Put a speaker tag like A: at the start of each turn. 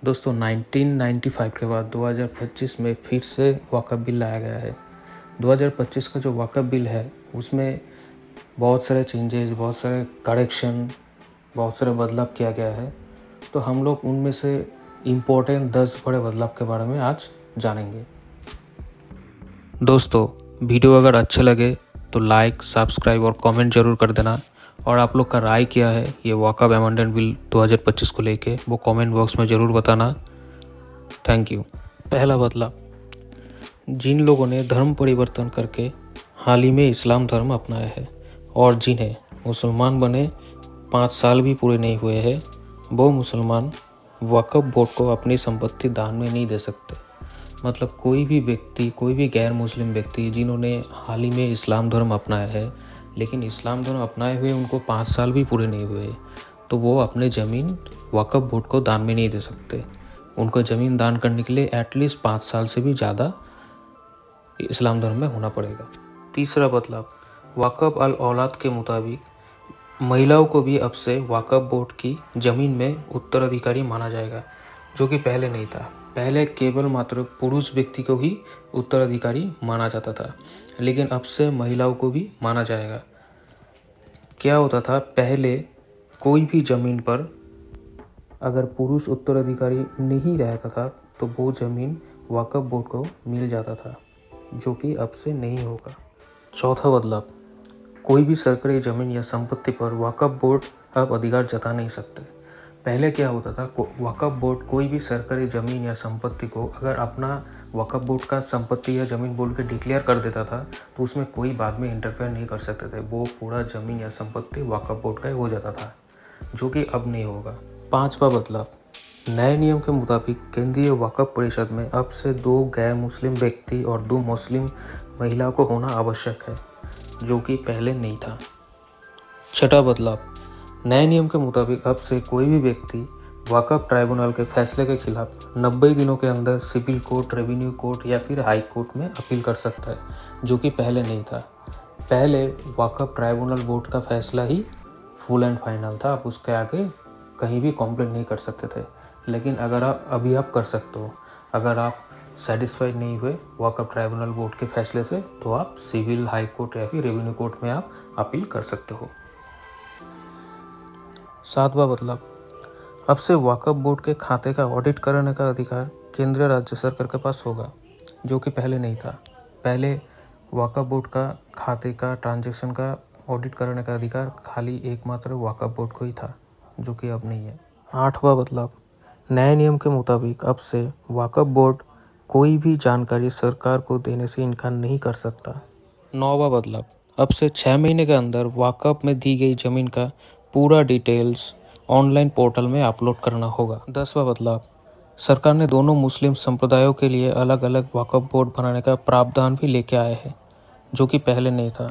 A: दोस्तों 1995 के बाद 2025 में फिर से वक्फ़ बिल लाया गया है। 2025 का जो वक्फ़ बिल है उसमें बहुत सारे चेंजेस, बहुत सारे करेक्शन, बहुत सारे बदलाव किया गया है। तो हम लोग उनमें से इम्पोर्टेंट 10 बड़े बदलाव के बारे में आज जानेंगे। दोस्तों वीडियो अगर अच्छे लगे तो लाइक, सब्सक्राइब और कमेंट ज़रूर कर देना। और आप लोग का राय क्या है ये वक्फ़ अमेंडमेंट बिल 2025 को लेके, वो कमेंट बॉक्स में ज़रूर बताना। Thank you. पहला बदलाव, जिन लोगों ने धर्म परिवर्तन करके हाल ही में इस्लाम धर्म अपनाया है और जिन्हें मुसलमान बने 5 साल भी पूरे नहीं हुए हैं, वो मुसलमान वक्फ़ बोर्ड को अपनी संपत्ति दान में नहीं दे सकते। मतलब कोई भी व्यक्ति, कोई भी गैर मुस्लिम व्यक्ति जिन्होंने हाल ही में इस्लाम धर्म अपनाया है, लेकिन इस्लाम धर्म अपनाए हुए उनको 5 साल भी पूरे नहीं हुए, तो वो अपने ज़मीन वक्फ़ बोर्ड को दान में नहीं दे सकते। उनको ज़मीन दान करने के लिए एटलीस्ट 5 साल से भी ज़्यादा इस्लाम धर्म में होना पड़ेगा। तीसरा बदलाव, वक्फ़ अल औलाद के मुताबिक महिलाओं को भी अब से वक्फ़ बोर्ड की ज़मीन में उत्तराधिकारी माना जाएगा, जो कि पहले नहीं था। पहले केवल मात्र पुरुष व्यक्ति को ही उत्तराधिकारी माना जाता था, लेकिन अब से महिलाओं को भी माना जाएगा। क्या होता था, पहले कोई भी ज़मीन पर अगर पुरुष उत्तराधिकारी नहीं रहता था तो वो ज़मीन वक्फ़ बोर्ड को मिल जाता था, जो कि अब से नहीं होगा। चौथा बदलाव, कोई भी सरकारी ज़मीन या संपत्ति पर वक्फ़ बोर्ड अब अधिकार जता नहीं सकते। पहले क्या होता था, वक्फ़ बोर्ड कोई भी सरकारी ज़मीन या संपत्ति को अगर अपना वक्फ़ बोर्ड का संपत्ति या ज़मीन बोल के डिक्लेयर कर देता था तो उसमें कोई बाद में इंटरफेयर नहीं कर सकते थे। वो पूरा ज़मीन या संपत्ति वक्फ़ बोर्ड का हो जाता था, जो कि अब नहीं होगा। पांचवा बदलाव, नए नियम के मुताबिक केंद्रीय वक्फ़ परिषद में अब से 2 गैर मुस्लिम व्यक्ति और 2 मुस्लिम महिलाओं को होना आवश्यक है, जो कि पहले नहीं था। छठा बदलाव, नए नियम के मुताबिक अब से कोई भी व्यक्ति वक्फ़ ट्राइब्यूनल के फैसले के खिलाफ 90 दिनों के अंदर सिविल कोर्ट, रेवेन्यू कोर्ट या फिर हाई कोर्ट में अपील कर सकता है, जो कि पहले नहीं था। पहले वक्फ़ ट्राइब्यूनल बोर्ड का फैसला ही फुल एंड फाइनल था, आप उसके आगे कहीं भी कंप्लेंट नहीं कर सकते थे। लेकिन अगर आप कर सकते हो। अगर आप सेटिस्फाइड नहीं हुए वक्फ़ ट्राइब्यूनल बोर्ड के फैसले से, तो आप सिविल, हाई कोर्ट या फिर रेवेन्यू कोर्ट में आप अपील कर सकते हो। सातवां बदलाव, अब से वक्फ़ बोर्ड के खाते का ऑडिट करने का अधिकार केंद्रीय राज्य सरकार के पास होगा, जो कि पहले नहीं था। पहले वक्फ़ बोर्ड का खाते का, ट्रांजैक्शन का ऑडिट करने का अधिकार खाली एकमात्र वक्फ़ बोर्ड को ही था, जो कि अब नहीं है। आठवां बदलाव, नए नियम के मुताबिक अब से वक्फ़ बोर्ड कोई भी जानकारी सरकार को देने से इनकार नहीं कर सकता। नौवां बदलाव, अब से 6 महीने के अंदर वक्फ़ में दी गई ज़मीन का पूरा डिटेल्स ऑनलाइन पोर्टल में अपलोड करना होगा। 10वां बदलाव, सरकार ने दोनों मुस्लिम संप्रदायों के लिए अलग अलग वक्फ़ बोर्ड बनाने का प्रावधान भी लेके आए हैं, जो कि पहले नहीं था।